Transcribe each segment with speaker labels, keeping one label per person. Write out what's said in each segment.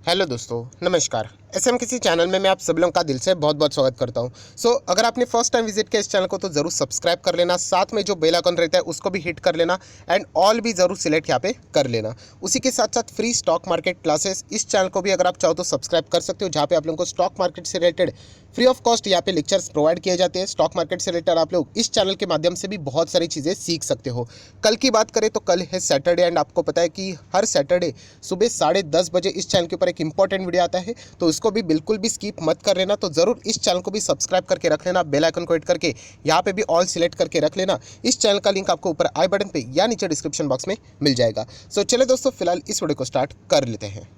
Speaker 1: Hello दोस्तों, नमस्कार। SM किसी चैनल में मैं आप सभी लोगों का दिल से बहुत बहुत स्वागत करता हूं। अगर आपने फर्स्ट टाइम विजिट किया इस चैनल को तो ज़रूर सब्सक्राइब कर लेना, साथ में जो बेल आइकन रहता है उसको भी हिट कर लेना एंड ऑल भी ज़रूर सिलेक्ट यहाँ पे कर लेना। उसी के साथ साथ फ्री स्टॉक मार्केट क्लासेस इस चैनल को भी अगर आप चाहो तो सब्सक्राइब कर सकते हो, जहाँ पे आप लोगों को स्टॉक मार्केट से रिलेटेड फ्री ऑफ कॉस्ट यहाँ पे लेक्चर्स प्रोवाइड किए जाते हैं। स्टॉक मार्केट से रिलेटेड आप लोग इस चैनल के माध्यम से भी बहुत सारी चीज़ें सीख सकते हो। कल की बात करें तो कल है सैटरडे एंड आपको पता है कि हर सैटरडे सुबह 10:30 बजे इस चैनल के ऊपर एक इंपॉर्टेंट वीडियो आता है, तो इसको भी बिल्कुल भी स्किप मत कर लेना। तो ज़रूर इस चैनल को भी सब्सक्राइब करके रख लेना, बेल आइकन को हिट करके यहाँ पे भी ऑल सिलेक्ट करके रख लेना। इस चैनल का लिंक आपको ऊपर आई बटन पे या नीचे डिस्क्रिप्शन बॉक्स में मिल जाएगा। चलिए दोस्तों, फिलहाल इस वीडियो को स्टार्ट कर लेते हैं।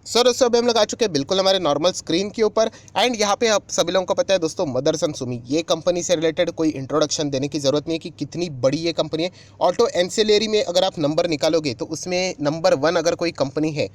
Speaker 1: दोस्तों अभी हम लोग आ चुके हैं बिल्कुल हमारे नॉर्मल स्क्रीन के ऊपर एंड यहाँ पे आप सभी लोगों को पता है दोस्तों, मदरसन सुमी ये कंपनी से रिलेटेड कोई इंट्रोडक्शन देने की ज़रूरत नहीं है कि कितनी बड़ी ये कंपनी है। ऑटो एंसिलरी में अगर आप नंबर निकालोगे तो उसमें नंबर 1 अगर कोई कंपनी है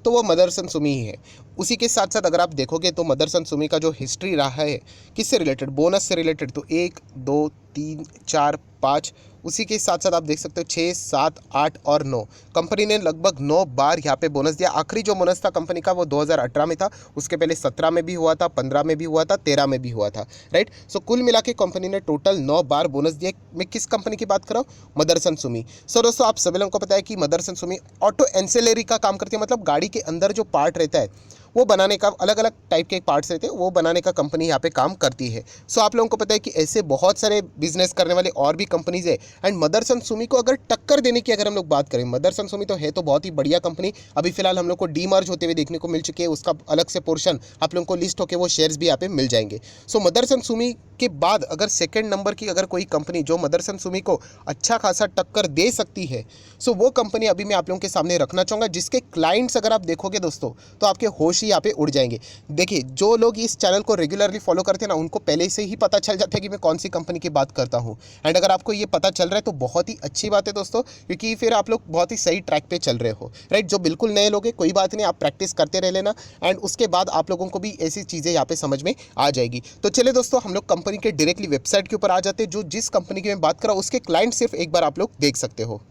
Speaker 1: तो वो मदरसन सुमी ही है। उसी के साथ साथ अगर आप देखोगे तो मदरसन सुमी का जो हिस्ट्री रहा है किससे रिलेटेड, बोनस से रिलेटेड, तो 1 2 3 4 5, उसी के साथ साथ आप देख सकते हो 6 7 8 और 9 कंपनी ने लगभग 9 बार यहाँ पे बोनस दिया। आखिरी जो बोनस था कंपनी का वो 2018 में था, उसके पहले 17 में भी हुआ था, 15 में भी हुआ था, 13 में भी हुआ था, राइट। कुल मिला के कंपनी ने टोटल 9 बार बोनस दिया। मैं किस कंपनी की बात कर रहा हूँ? मदरसन सुमी। दोस्तों आप सभी लोगों को पता है कि मदरसन सुमी ऑटो एंसिलरी का काम करती है, मतलब गाड़ी के अंदर जो पार्ट रहता है वो बनाने का, अलग अलग टाइप के पार्ट्स रहते हैं वो बनाने का कंपनी यहाँ पे काम करती है। आप लोगों को पता है कि ऐसे बहुत सारे बिजनेस करने वाले और भी कंपनीज है एंड मदरसन सुमी को अगर टक्कर देने की अगर हम लोग बात करें, मदरसन सुमी तो है तो बहुत ही बढ़िया कंपनी, अभी फिलहाल हम लोग को डीमर्ज होते हुए देखने को मिल चुके हैं, उसका अलग से पोर्शन आप लोगों को लिस्ट होकर वो शेयर्स भी यहाँ पे मिल जाएंगे। मदरसन सुमी के बाद अगर सेकेंड नंबर की अगर कोई कंपनी जो मदरसन सुमी को अच्छा खासा टक्कर दे सकती है, वो कंपनी अभी मैं आप लोगों के सामने रखना चाहूँगा, जिसके क्लाइंट्स अगर आप देखोगे दोस्तों तो आपके होश ही यहाँ पे उड़ जाएंगे। देखिए, जो लोग इस चैनल को रेगुलरली फॉलो करते हैं ना, उनको पहले से ही पता चल जाता है कि मैं कौन सी कंपनी की बात करता हूँ। एंड अगर आपको ये पता चल रहा है तो बहुत ही अच्छी बात है दोस्तों, क्योंकि फिर आप लोग बहुत ही सही ट्रैक पे चल रहे हो, राइट। जो बिल्कुल नए लोग हैं कोई बात नहीं, आप प्रैक्टिस करते रह लेना एंड उसके बाद आप लोगों को भी ऐसी चीज़ें यहाँ पे समझ में आ जाएगी। तो चलिए दोस्तों, हम लोग कंपनी के डायरेक्टली वेबसाइट के ऊपर आ जाते हैं। जो जिस कंपनी की मैं बात कर रहा हूँ उसके क्लाइंट सिर्फ एक बार आप लोग देख सकते हो।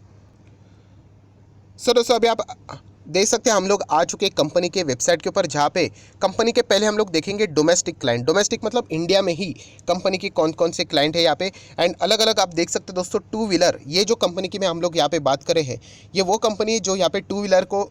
Speaker 1: दोस्तों अभी आप देख सकते हैं हम लोग आ चुके हैं कंपनी के वेबसाइट के ऊपर, जहाँ पे कंपनी के पहले हम लोग देखेंगे डोमेस्टिक क्लाइंट। डोमेस्टिक मतलब इंडिया में ही कंपनी के कौन कौन से क्लाइंट है यहाँ पे एंड अलग अलग आप देख सकते हैं दोस्तों। टू व्हीलर, ये जो कंपनी की में हम लोग यहाँ पे बात करें हैं, ये वो कंपनी है जो यहाँ पे टू व्हीलर को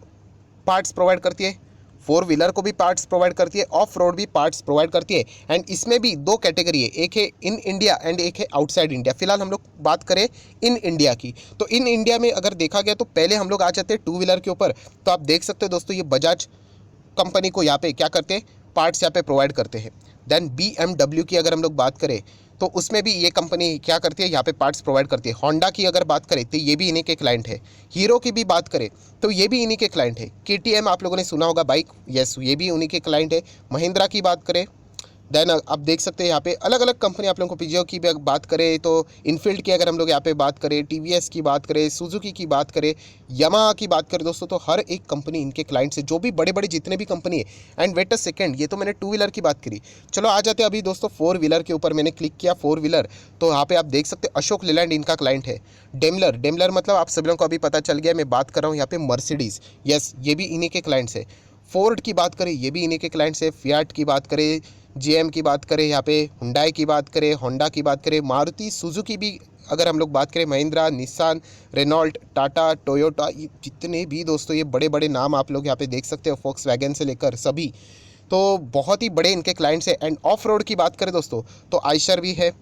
Speaker 1: पार्ट्स प्रोवाइड करती है, फोर व्हीलर को भी पार्ट्स प्रोवाइड करती है, ऑफ रोड भी पार्ट्स प्रोवाइड करती है। एंड इसमें भी दो कैटेगरी है, एक है इन इंडिया एंड एक है आउटसाइड इंडिया। फिलहाल हम लोग बात करें इन इंडिया की, तो इन इंडिया में अगर देखा गया तो पहले हम लोग आ जाते हैं टू व्हीलर के ऊपर। तो आप देख सकते हो दोस्तों, ये बजाज कंपनी को यहाँ पे क्या करते हैं, पार्ट्स यहाँ पे प्रोवाइड करते हैं। देन BMW की अगर हम लोग बात करें तो उसमें भी ये कंपनी क्या करती है, यहाँ पे पार्ट्स प्रोवाइड करती है। होंडा की अगर बात करें तो ये भी इन्हीं के क्लाइंट है। हीरो की भी बात करें तो ये भी इन्हीं के क्लाइंट है। KTM आप लोगों ने सुना होगा बाइक, यस, ये भी उन्हीं के क्लाइंट है। महिंद्रा की बात करें, देन आप देख सकते हैं यहाँ पे अलग अलग कंपनी आप लोगों को, पीजीओ की भी बात करें तो इनफील्ड की अगर हम लोग यहाँ पे बात करें, TVS की बात करें, सुजुकी की बात करें, यामाहा की बात करें दोस्तों, तो हर एक कंपनी इनके क्लाइंट्स है, जो भी बड़े बड़े जितने भी कंपनी है। एंड वेट अ सेकंड, ये तो मैंने टू व्हीलर की बात करी, चलो आ जाते हैं अभी दोस्तों फोर व्हीलर के ऊपर। मैंने क्लिक किया फोर व्हीलर, तो यहाँ पे आप देख सकते हैं अशोक लेलैंड इनका क्लाइंट है। डेमलर मतलब आप सभी लोगों को अभी पता चल गया, मैं बात कर रहा हूँ यहाँ पे मर्सिडीज़, यस, ये भी इन्हीं के क्लाइंट्स है। फोर्ड की बात करें, ये भी इन्हीं के क्लाइंट्स है। फियाट की बात करें, GM की बात करें, यहाँ पे हुंडई की बात करें, होंडा की बात करें, मारुति सुजुकी भी अगर हम लोग बात करें, Mahindra, Nissan, Renault, Tata, Toyota, ये जितने भी दोस्तों ये बड़े बड़े नाम आप लोग यहाँ पे देख सकते हो, फोक्सवैगन से लेकर सभी, तो बहुत ही बड़े इनके क्लाइंट्स हैं। एंड ऑफ रोड की बात करें दोस्तों तो आयशर भी है,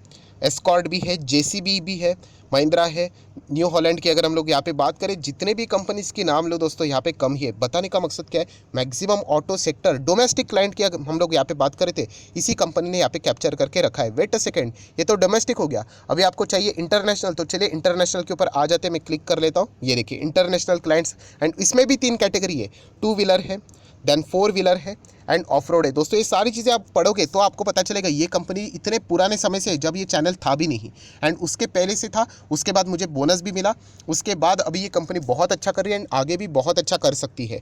Speaker 1: एस्कॉर्ट भी है, JCB भी है, महिंद्रा है, न्यू हॉलैंड की अगर हम लोग यहाँ पे बात करें, जितने भी कंपनीज की नाम लो दोस्तों यहाँ पे कम ही है। बताने का मकसद क्या है, maximum auto sector domestic client की अगर हम लोग यहाँ पे बात करें थे, इसी कंपनी ने यहाँ पे कैप्चर करके रखा है। वेट अ सेकंड, ये तो डोमेस्टिक हो गया, अभी आपको चाहिए इंटरनेशनल, तो चलिए इंटरनेशनल के ऊपर आ जाते हैं। मैं क्लिक कर लेता हूँ, ये देखिए इंटरनेशनल क्लाइंट्स, एंड इसमें भी 3 कैटेगरी है, टू व्हीलर है, देन फोर व्हीलर है एंड ऑफ रोड है। दोस्तों ये सारी चीज़ें आप पढ़ोगे तो आपको पता चलेगा ये कंपनी इतने पुराने समय से है, जब ये चैनल था भी नहीं एंड उसके पहले से था, उसके बाद मुझे बोनस भी मिला, उसके बाद अभी ये कंपनी बहुत अच्छा कर रही है एंड आगे भी बहुत अच्छा कर सकती है।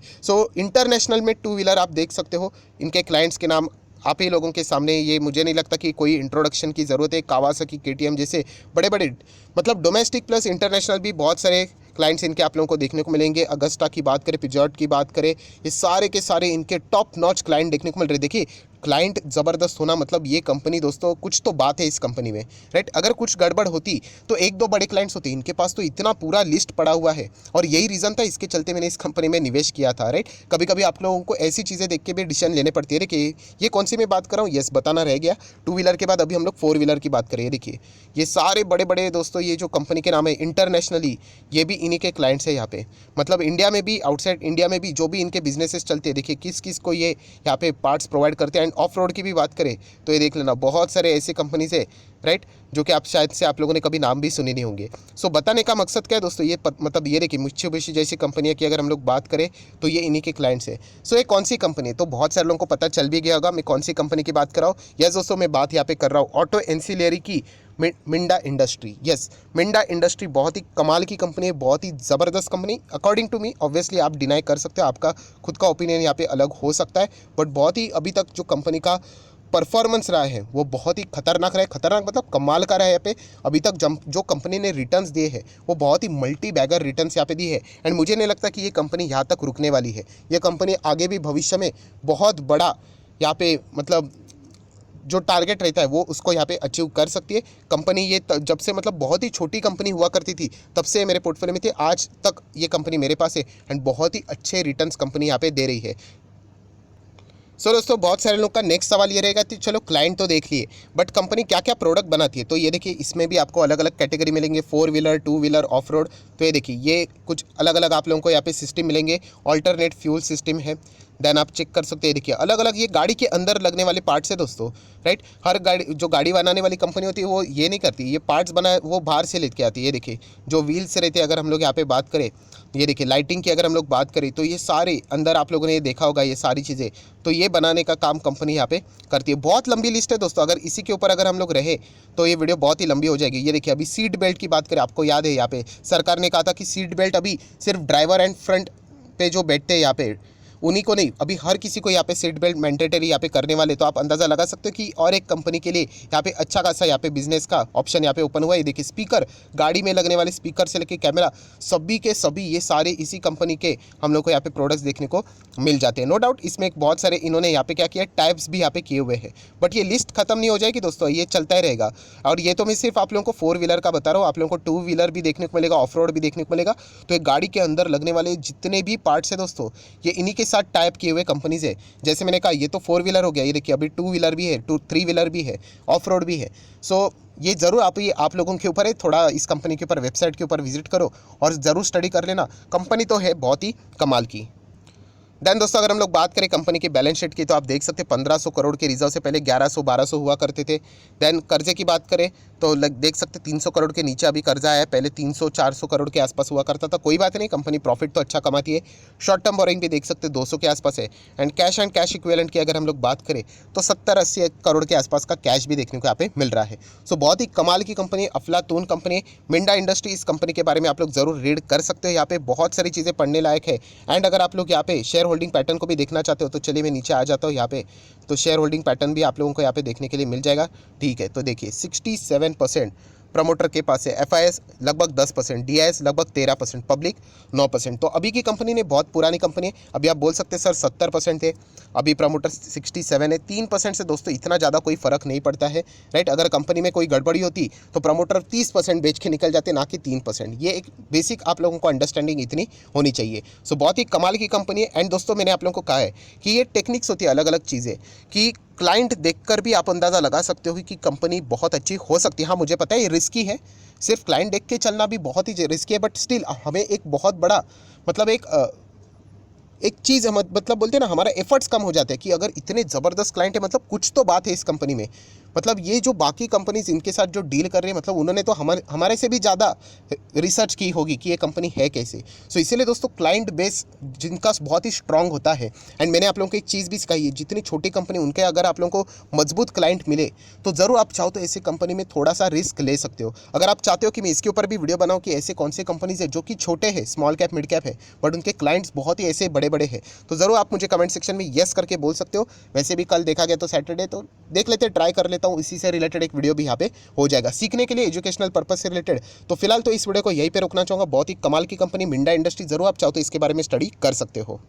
Speaker 1: इंटरनेशनल में टू व्हीलर आप देख सकते हो, इनके क्लाइंट्स के नाम आप ही लोगों के सामने, ये मुझे नहीं लगता कि कोई इंट्रोडक्शन की ज़रूरत है। कावासाकी, KTM जैसे बड़े बड़े, मतलब डोमेस्टिक प्लस इंटरनेशनल भी बहुत सारे क्लाइंट्स इनके आप लोगों को देखने को मिलेंगे। अगस्टा की बात करें, पिजॉट की बात करें, ये सारे के सारे इनके टॉप नॉच क्लाइंट देखने को मिल रहे। देखिए क्लाइंट ज़बरदस्त होना मतलब ये कंपनी दोस्तों कुछ तो बात है इस कंपनी में, राइट। अगर कुछ गड़बड़ होती तो एक दो बड़े क्लाइंट्स होते, इनके पास तो इतना पूरा लिस्ट पड़ा हुआ है और यही रीज़न था इसके चलते मैंने इस कंपनी में निवेश किया था, राइट। कभी कभी आप लोगों को ऐसी चीज़ें देख के भी डिसीजन लेने पड़ती है। देखिए ये कौन सी मैं बात कर रहा हूँ, यस बताना रह गया। टू व्हीलर के बाद अभी हम लोग फोर व्हीलर की बात करें। देखिए ये सारे बड़े बड़े दोस्तों ये जो कंपनी के नाम है इंटरनेशनली, ये भी इन्हीं के क्लाइंट्स है यहाँ पे, मतलब इंडिया में भी, आउटसाइड इंडिया में भी जो भी इनके बिजनेसेस चलते हैं। देखिए किस किस को ये यहाँ पे पार्ट्स प्रोवाइड करते हैं। एंड ऑफ रोड की भी बात करें तो ये देख लेना बहुत सारे ऐसे कंपनीज है, राइट, जो कि आप शायद से आप लोगों ने कभी नाम भी सुने नहीं होंगे। सो बताने का मकसद क्या है दोस्तों, ये मतलब ये देखिए मित्सुबिशी जैसी कंपनियां की अगर हम लोग बात करें तो ये इन्हीं के क्लाइंट्स है। सो ये कौन सी कंपनी है, तो बहुत सारे लोगों को पता चल भी गया होगा मैं कौन सी कंपनी की बात कर रहा हूँ। यस दोस्तों मैं बात यहाँ पे कर रहा हूँ ऑटो एंसिलरी की, Minda industry. Yes Minda industry बहुत ही कमाल की कंपनी है, बहुत ही ज़बरदस्त company according to me. Obviously आप डिनाई कर सकते हो, आपका खुद का ओपिनियन यहाँ पे अलग हो सकता है, बट बहुत ही अभी तक जो कंपनी का परफॉर्मेंस रहा है वो बहुत ही खतरनाक रहा है। खतरनाक मतलब कमाल का रहा है यहाँ पे। अभी तक जो कंपनी ने रिटर्न्स दिए हैं वो बहुत ही मल्टी बैगर रिटर्न्स यहाँ पे दिए है। एंड मुझे नहीं लगता कि ये कंपनी यहाँ तक रुकने वाली है। ये कंपनी आगे भी भविष्य में बहुत बड़ा यहाँ पे मतलब जो टारगेट रहता है वो उसको यहाँ पे अचीव कर सकती है कंपनी। ये जब से मतलब बहुत ही छोटी कंपनी हुआ करती थी तब से मेरे पोर्टफोलियो में थी, आज तक ये कंपनी मेरे पास है एंड बहुत ही अच्छे रिटर्न्स कंपनी यहाँ पे दे रही है। सो दोस्तों बहुत सारे लोग का नेक्स्ट सवाल ये रहेगा कि चलो क्लाइंट तो देख लिए बट कंपनी क्या क्या प्रोडक्ट बनाती है। तो ये देखिए इसमें भी आपको अलग अलग कैटेगरी मिलेंगे, four wheeler, two wheeler, of road. तो ये देखिए ये कुछ अलग अलग आप लोगों को यहाँ पे सिस्टम मिलेंगे। ऑल्टरनेट फ्यूल सिस्टम है, देन आप चेक कर सकते हैं। देखिए अलग अलग ये गाड़ी के अंदर लगने वाले पार्ट्स है दोस्तों, राइट। हर गाड़ी जो गाड़ी बनाने वाली कंपनी होती है वो ये नहीं करती, ये पार्ट्स बना वो बाहर से लेके आती है। ये देखिए जो व्हील्स रहते हैं अगर हम लोग यहाँ पे बात करें, ये देखिए लाइटिंग की अगर हम लोग बात करें तो ये सारे अंदर आप लोगों ने ये देखा होगा ये सारी चीज़ें, तो ये बनाने का काम कंपनी यहाँ पे करती है। बहुत लंबी लिस्ट है दोस्तों, अगर इसी के ऊपर अगर हम लोग रहे तो ये वीडियो बहुत ही लंबी हो जाएगी। ये देखिए अभी सीट बेल्ट की बात करें, आपको याद है यहाँ पे सरकार ने कहा था कि सीट बेल्ट अभी सिर्फ ड्राइवर एंड फ्रंट पे जो बैठते हैं यहाँ पे उन्हीं को नहीं, अभी हर किसी को यहाँ पे सीट बेल्ट मैंडेटरी यहाँ पे करने वाले। तो आप अंदाज़ा लगा सकते हो कि और एक कंपनी के लिए यहाँ पे अच्छा खासा यहाँ पे बिजनेस का ऑप्शन यहाँ पे ओपन हुआ है। देखिए स्पीकर, गाड़ी में लगने वाले स्पीकर से लेके कैमरा, सभी के सभी ये सारे इसी कंपनी के हम लोग को यहाँ पे प्रोडक्ट्स देखने को मिल जाते हैं। नो डाउट इसमें बहुत सारे इन्होंने यहाँ पे क्या किया, टाइप्स भी यहाँ पे किए हुए हैं, बट ये लिस्ट खत्म नहीं हो जाएगी दोस्तों, ये चलता ही रहेगा। और ये तो मैं सिर्फ आप लोगों को फोर व्हीलर का बता रहा हूँ, आप लोगों को टू व्हीलर भी देखने को मिलेगा, ऑफ रोड भी देखने को मिलेगा। तो एक गाड़ी के अंदर लगने वाले जितने भी पार्ट्स है दोस्तों ये इन्हीं के साथ टाइप किए हुए कंपनीज है। जैसे मैंने कहा ये तो फोर व्हीलर हो गया, ये देखिए अभी टू व्हीलर भी है, थ्री व्हीलर भी है, ऑफ रोड भी है। सो ये ज़रूर आप लोगों के ऊपर है, थोड़ा इस कंपनी के ऊपर वेबसाइट के ऊपर विजिट करो और ज़रूर स्टडी कर लेना। कंपनी तो है बहुत ही कमाल की। देन दोस्तों अगर हम लोग बात करें कंपनी की बैलेंस शीट की तो आप देख सकते हैं 1500 करोड़ के रिजर्व से पहले 1100-1200 हुआ करते थे। देन कर्जे की बात करें तो देख सकते 300 करोड़ के नीचे अभी कर्जा है, पहले 300-400 करोड़ के आसपास हुआ करता था। कोई बात नहीं, कंपनी प्रॉफिट तो अच्छा कमाती है। शॉर्ट टर्म बोरिंग भी देख सकते 200 के आसपास है। एंड कैश इक्विवेलेंट की अगर हम लोग बात करें तो 70-80 करोड़ के आसपास का कैश भी देखने को यहाँ पे मिल रहा है। सो बहुत ही कमाल की कंपनी, अफलातून कंपनी, मिंडा इंडस्ट्री। इस कंपनी के बारे में आप लोग जरूर रीड कर सकते हो, यहाँ पे बहुत सारी चीज़ें पढ़ने लायक है। एंड अगर आप लोग यहाँ पे शेयर होल्डिंग पैटर्न को भी देखना चाहते हो तो चलिए मैं नीचे आ जाता हूँ यहाँ पे, तो शेयर होल्डिंग पैटर्न भी आप लोगों को यहाँ पे देखने के लिए मिल जाएगा। ठीक है, तो देखिए 67% प्रमोटर के पास है, एफआईएस लगभग 10%, डीआईएस लगभग 13%, पब्लिक 9%। तो अभी की कंपनी ने बहुत पुरानी कंपनी है। अभी आप बोल सकते हैं सर 70% है, अभी प्रमोटर 67 है, 3% से दोस्तों इतना ज़्यादा कोई फ़र्क नहीं पड़ता है, राइट। अगर कंपनी में कोई गड़बड़ी होती तो प्रमोटर 30% बेच के निकल जाते, ना कि 3%। ये एक बेसिक आप लोगों को अंडरस्टैंडिंग इतनी होनी चाहिए। सो बहुत ही कमाल की कंपनी है। एंड दोस्तों मैंने आप लोगों को कहा है कि ये टेक्निक्स होती है अलग अलग चीज़ें, कि क्लाइंट देखकर भी आप अंदाज़ा लगा सकते हो कि कंपनी बहुत अच्छी हो सकती है। हाँ मुझे पता है ये रिस्की है, सिर्फ क्लाइंट देख के चलना भी बहुत ही रिस्की है, बट स्टिल हमें एक बहुत बड़ा मतलब एक चीज़ मतलब बोलते हैं ना, हमारा एफर्ट्स कम हो जाते हैं कि अगर इतने ज़बरदस्त क्लाइंट है मतलब कुछ तो बात है इस कंपनी में। मतलब ये जो बाकी कंपनीज इनके साथ जो डील कर रहे हैं मतलब उन्होंने तो हमारे से भी ज़्यादा रिसर्च की होगी कि ये कंपनी है कैसे। सो इसीलिए दोस्तों क्लाइंट बेस जिनका बहुत ही स्ट्रांग होता है। एंड मैंने आप लोगों को एक चीज़ भी सिखाई है, जितनी छोटी कंपनी उनके अगर आप लोगों को मजबूत क्लाइंट मिले तो ज़रूर आप चाहो तो ऐसी कंपनी में थोड़ा सा रिस्क ले सकते हो। अगर आप चाहते हो कि मैं इसके ऊपर भी वीडियो बनाऊँ कि ऐसे कौन से कंपनीज है जो कि छोटे हैं, स्मॉल कैप मिड कैप है, बट उनके क्लाइंट्स बहुत ही ऐसे बड़े बड़े हैं, तो ज़रूर आप मुझे कमेंट सेक्शन में येस करके बोल सकते हो। वैसे भी कल देखा गया तो सैटरडे, तो देख लेते, ट्राई कर लेता सकता हूँ इसी से रिलेटेड एक वीडियो भी यहाँ पे हो जाएगा, सीखने के लिए, एजुकेशनल पर्पज से रिलेटेड। तो फिलहाल तो इस वीडियो को यहीं पे रोकना चाहूँगा। बहुत ही कमाल की कंपनी मिंडा इंडस्ट्री, जरूर आप चाहो तो इसके बारे में स्टडी कर सकते हो।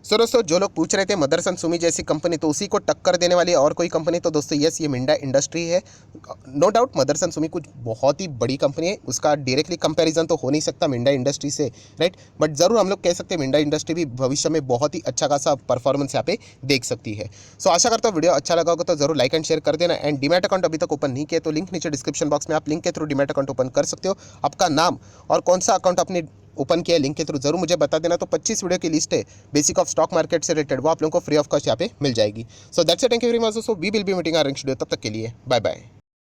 Speaker 1: सो दोस्तों, जो लोग पूछ रहे थे मदरसन सुमी जैसी कंपनी तो उसी को टक्कर देने वाली और कोई कंपनी, तो दोस्तों यस, ये मिंडा इंडस्ट्री है। नो डाउट मदरसन सुमी कुछ बहुत ही बड़ी कंपनी है, उसका डायरेक्टली कंपैरिजन तो हो नहीं सकता मिंडा इंडस्ट्री से, राइट। बट ज़रूर हम लोग कह सकते हैं मिंडा इंडस्ट्री भी भविष्य में बहुत ही अच्छा खासा परफॉर्मेंस यहाँ पे देख सकती है। सो आशा करता हूँ वीडियो अच्छा लगा होगा तो जरूर लाइक एंड शेयर कर देना। एंड डीमैट अकाउंट अभी तक ओपन नहीं किया तो लिंक नीचे डिस्क्रिप्शन बॉक्स में, आप लिंक के थ्रू डीमैट अकाउंट ओपन कर सकते हो। आपका नाम और कौन सा अकाउंट आपने ओपन किया लिंक के थ्रू जरूर मुझे बता देना। तो 25 वीडियो की लिस्ट है बेसिक ऑफ स्टॉक मार्केट से रिलेटेड, वो आप लोगों को फ्री ऑफ कॉस्ट यहाँ पे मिल जाएगी। So that's it, thank you very much. So we will be meeting our next video, तब तक के लिए बाय बाय।